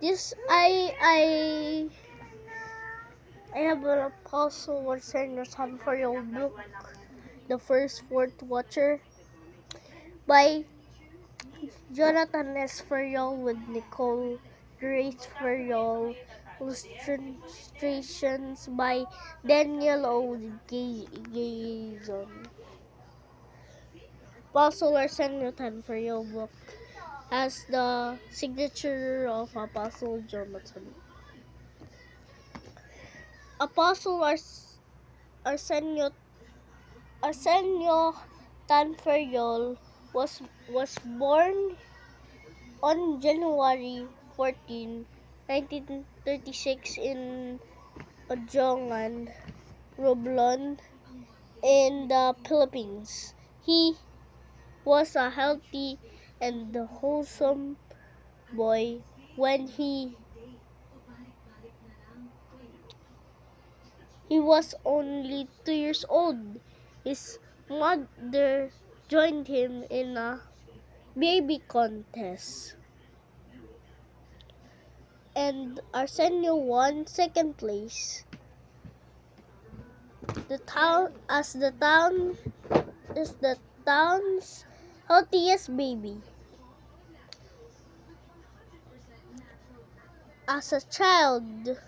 This I have an Apostle Arsenio Sanferiol book, The First Fourth Watcher, by Jonathan S. Ferriol with Nicole Grace Ferriol. Illustrations by Daniel O. Gazon. Apostle Arsenio Sanferiol book has the signature of Apostle Jonathan. Apostle Arsenio Tanferyol was born on January 14, 1936 in Ojongan, Romblon, in the Philippines. He was a healthy and wholesome boy when he was only 2 years old. His mother joined him in a baby contest, and Arsenio won second place. The town is the town's healthiest baby. As a child,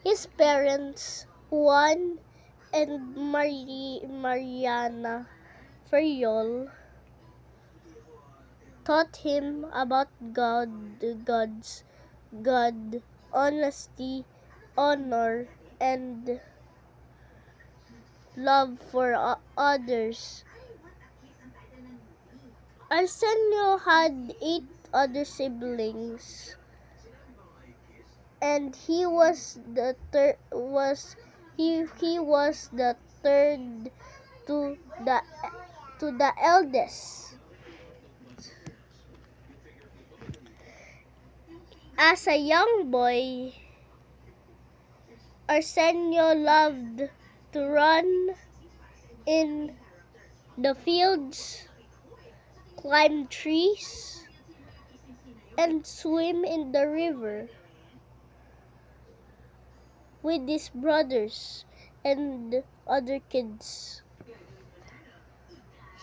his parents, Juan and Mariana Ferriol, taught him about God, honesty, honor, and love for others. Arsenio had 8 other siblings, and he was the third to the eldest. As a young boy, Arsenio loved to run in the fields, climb trees, and swim in the river with his brothers and other kids.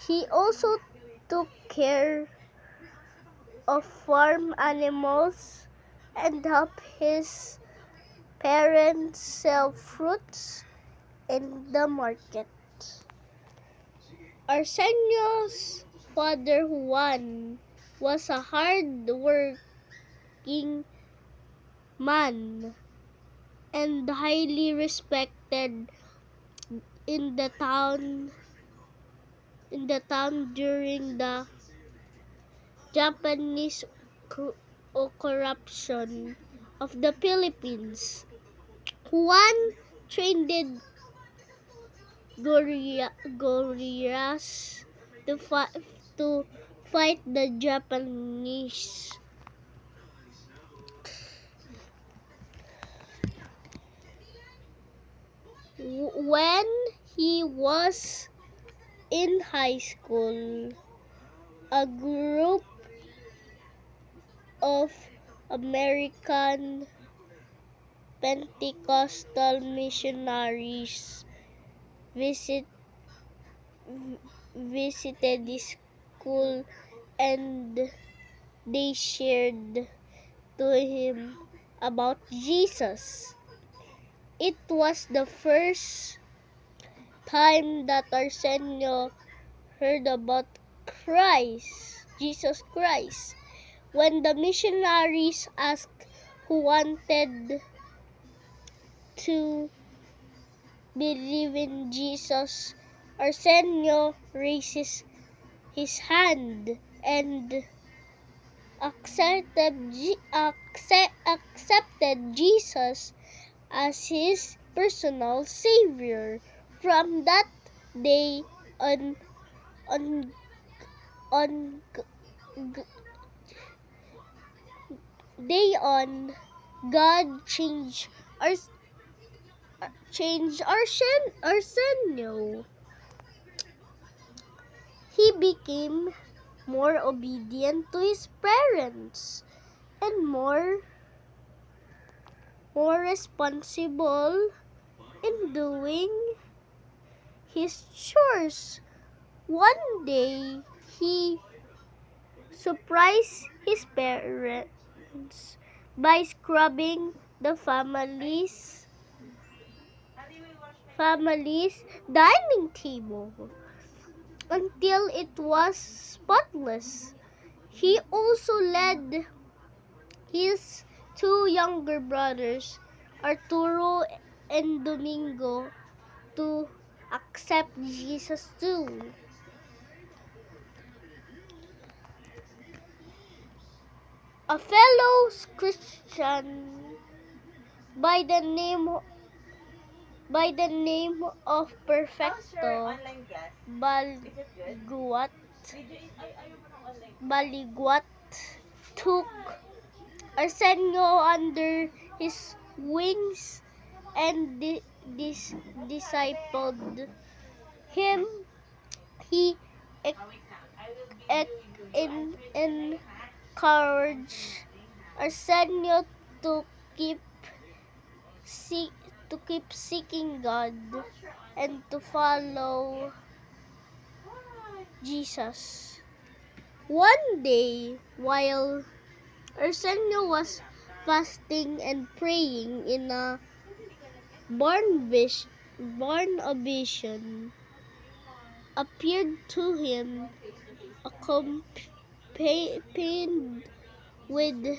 He also took care of farm animals and helped his parents sell fruits in the market. Arsenio's father, Juan, was a hard-working man and highly respected in the town during the Japanese occupation of the Philippines. Juan trained guerrillas to fight the Japanese. When he was in high school, a group of American Pentecostal missionaries visited his school, and they shared to him about Jesus. It was the first time that Arsenio heard about Jesus Christ. When the missionaries asked who wanted to believe in Jesus, Arsenio raises his hand and accepted Jesus as his personal savior. From that day on, God changed Arsenio. He became more obedient to his parents and more more responsible in doing his chores. One day, he surprised his parents by scrubbing the family's dining table until it was spotless. He also led his two younger brothers, Arturo and Domingo, to accept Jesus too. A fellow Christian by the name of Perfecto Baliguat took Arsenio under his wings and discipled him. He encouraged Arsenio to keep seeking God and to follow Jesus. One day, while Arsenio was fasting and praying in a born a vision appeared to him, accompanied with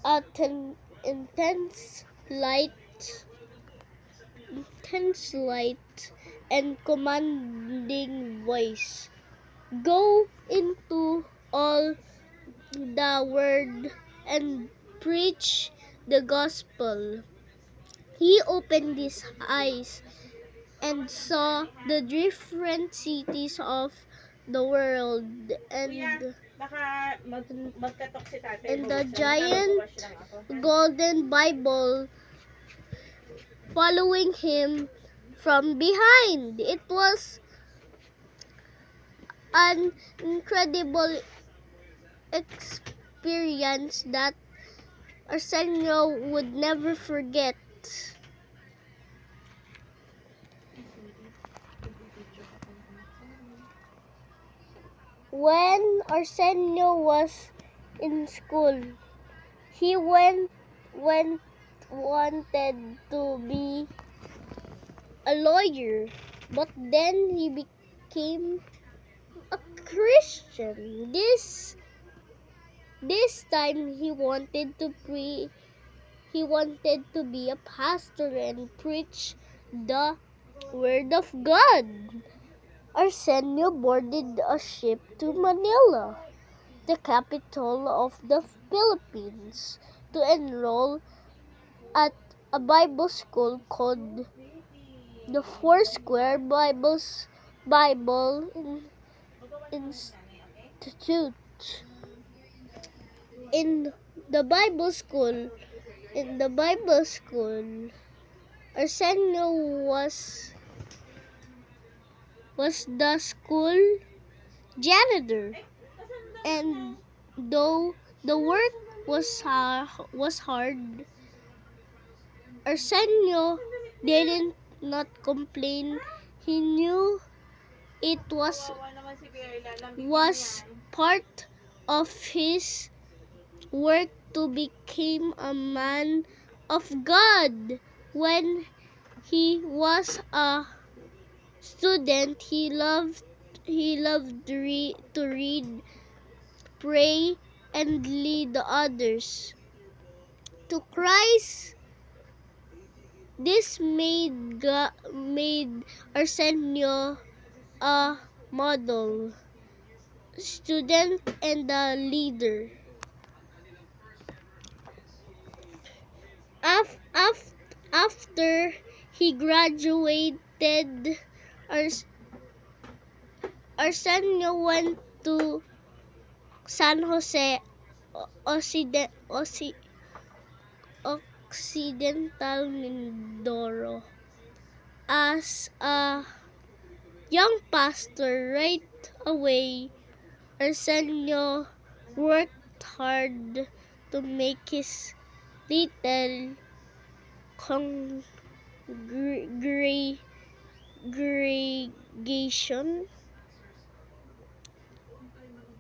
a intense light and commanding voice. Go into all the world and preach the gospel. He opened his eyes and saw the different cities of the world and the giant golden Bible following him from behind. It was an incredible experience that Arsenio would never forget. When Arsenio was in school, he wanted to be a lawyer, but then he became a Christian. This time he wanted to be a pastor and preach the word of God. Arsenio boarded a ship to Manila, the capital of the Philippines, to enroll at a Bible school called the Foursquare Bible Institute. In the Bible school, Arsenio was the school janitor, and though the work was hard, Arsenio did not complain. He knew it was part of his work to become a man of God. When he was a student, he loved to read, pray, and lead others to Christ. This made Arsenio a model student and a leader. After he graduated, Arsenio went to San Jose Occidental Mindoro as a young pastor. Right away, Arsenio worked hard to make his little congregation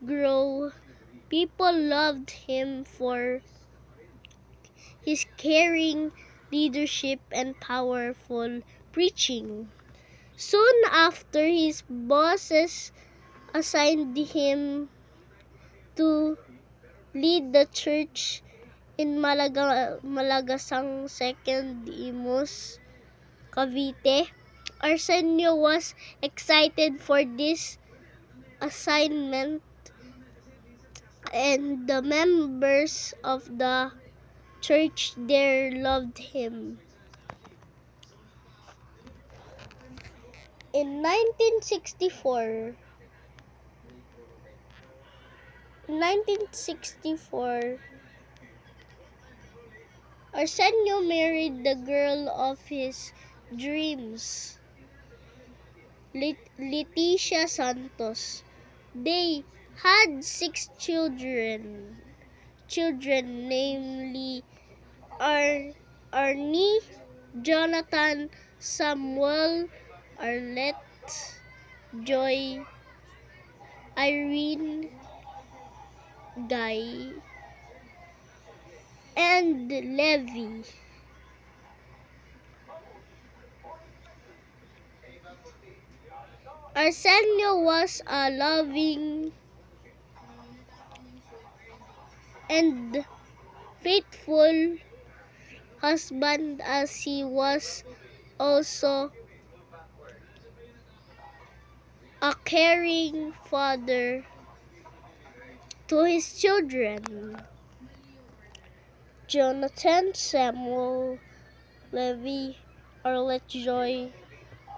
grow. People loved him for his caring leadership and powerful preaching. Soon after, his bosses assigned him to lead the church in Malagasang Second Imus, Cavite. Arsenio was excited for this assignment, and the members of the church there loved him. In 1964, Arsenio married the girl of his dreams, Leticia Santos. They had 6 children, namely Arnie, Jonathan, Samuel, Arlette, Joy, Irene, Guy, and Levi. Arsenio was a loving and faithful husband, as he was also a caring father to his children, Jonathan, Samuel, Levi, Arlette, Joy,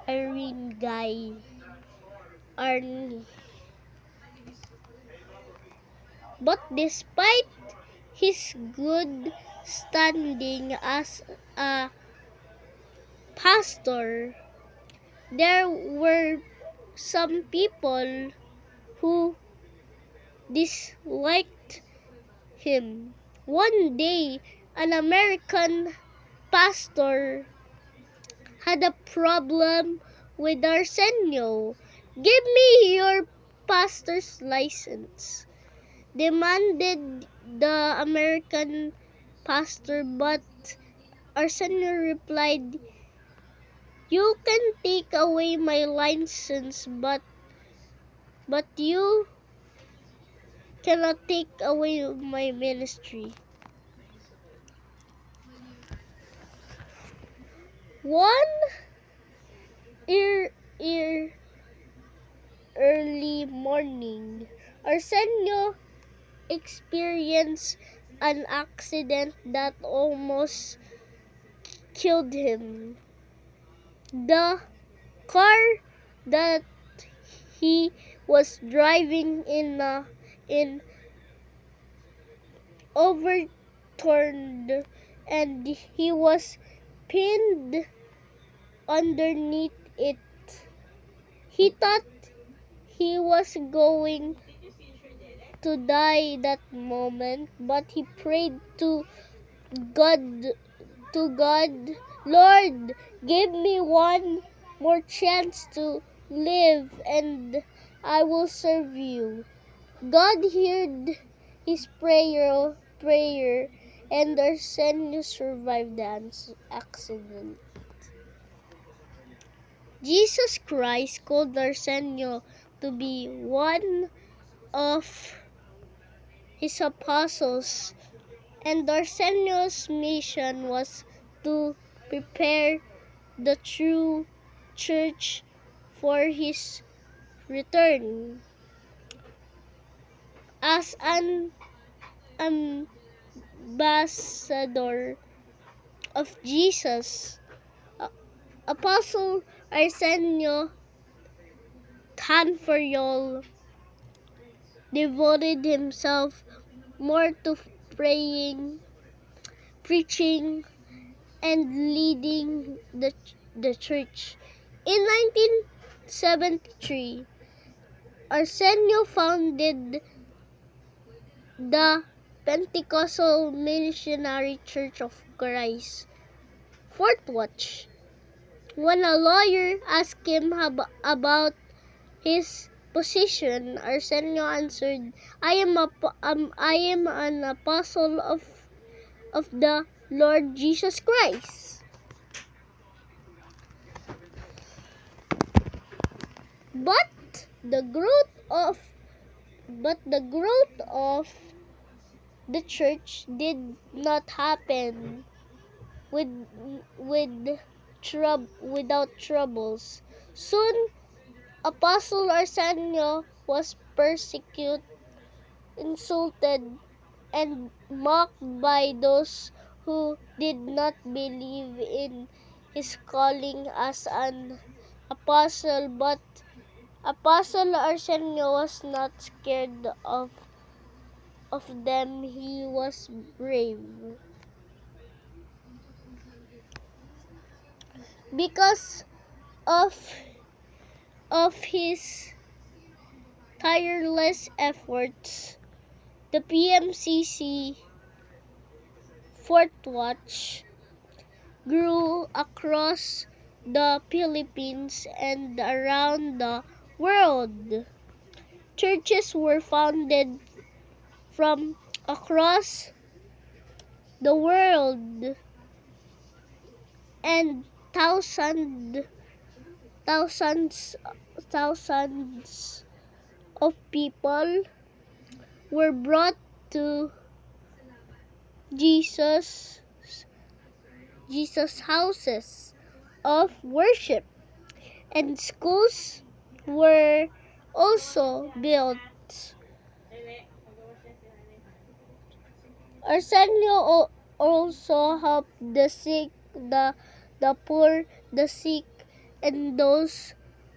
Irene, Guy, Arnie. But despite his good standing as a pastor, there were some people who disliked him. One day, an American pastor had a problem with Arsenio. "Give me your pastor's license," demanded the American pastor, but Arsenio replied, "You can take away my license, but you cannot take away my ministry." One early morning, Arsenio experienced an accident that almost killed him. The car that he was driving in overturned, and he was pinned underneath it. He thought he was going to die that moment, but he prayed to God, "Lord, give me one more chance to live, and I will serve you." God heard his prayer, and Arsenio survived the accident. Jesus Christ called Arsenio to be one of his apostles, and Arsenio's mission was to prepare the true church for his return. As an ambassador of Jesus, Apostle Arsenio Tanferiol devoted himself more to praying, preaching, and leading the church. In 1973, Arsenio founded the Pentecostal Missionary Church of Christ. Fourth watch. When a lawyer asked him about his position, Arsenio answered, I am an apostle of the Lord Jesus Christ. But the growth of the church did not happen without troubles. Soon, Apostle Arsenio was persecuted, insulted, and mocked by those who did not believe in his calling as an apostle. But Apostle Arsenio was not scared of them. He was brave. Because of his tireless efforts, the PMCC Fourth Watch grew across the Philippines and around the world. Churches were founded from across the world, and thousands of people were brought to Jesus houses of worship, and schools were also built. Arsenio also helped the sick, the poor, the sick, and those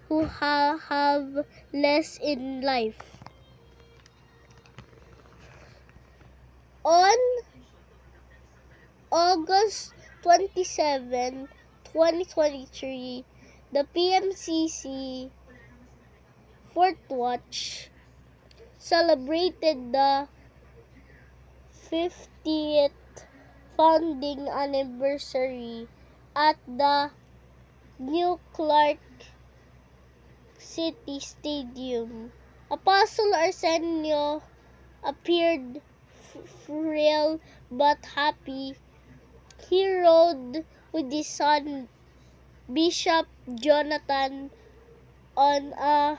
who have less in life. On August 27, 2023, the PMCC Fourth Watch celebrated the 50th founding anniversary at the New Clark City Stadium. Apostle Arsenio appeared frail but happy. He rode with his son, Bishop Jonathan, on a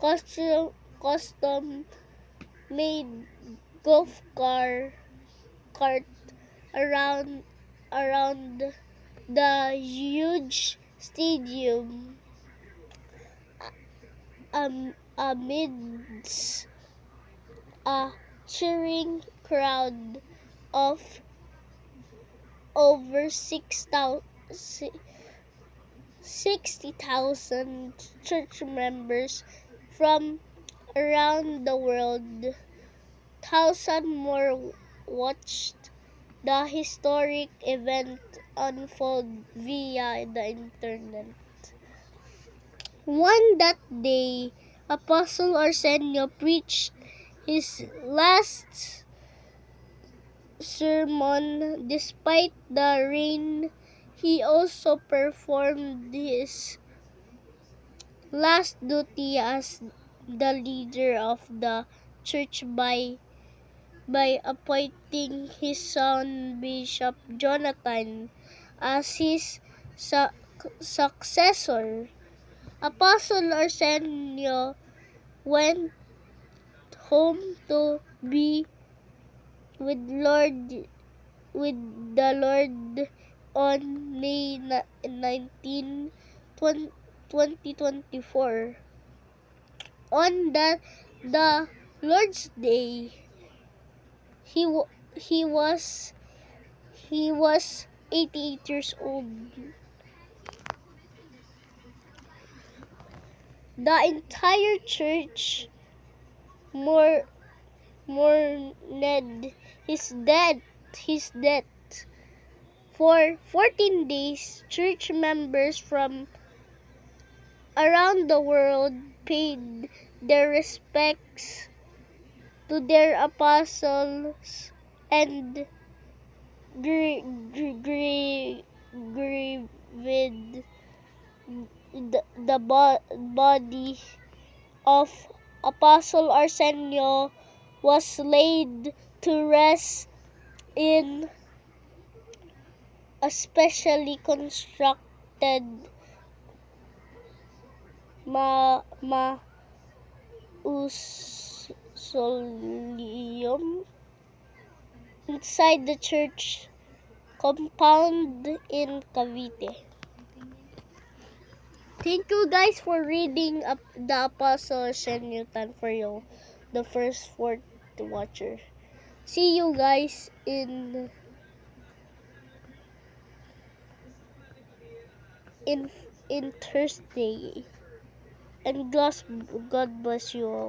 custom-made golf cart around the huge stadium. Amidst a cheering crowd of over 60,000 church members from around the world, thousands more watched the historic event unfold via the internet. That day, Apostle Arsenio preached his last sermon. Despite the rain, he also performed his last duty as the leader of the church by appointing his son Bishop Jonathan as his successor. Apostle Arsenio went home to be with the Lord on May 19, 2024. On the Lord's Day, he was 88 years old. The entire church mourned his death. For 14 days, church members from around the world paid their respects to their apostles and grieved the body of Apostle Arsenio was laid to rest in a specially constructed mausoleum inside the church compound in Cavite. Thank you guys for reading the Apostle Arsenio Tanforio, the first fourth watcher. See you guys in Thursday. And God bless you all.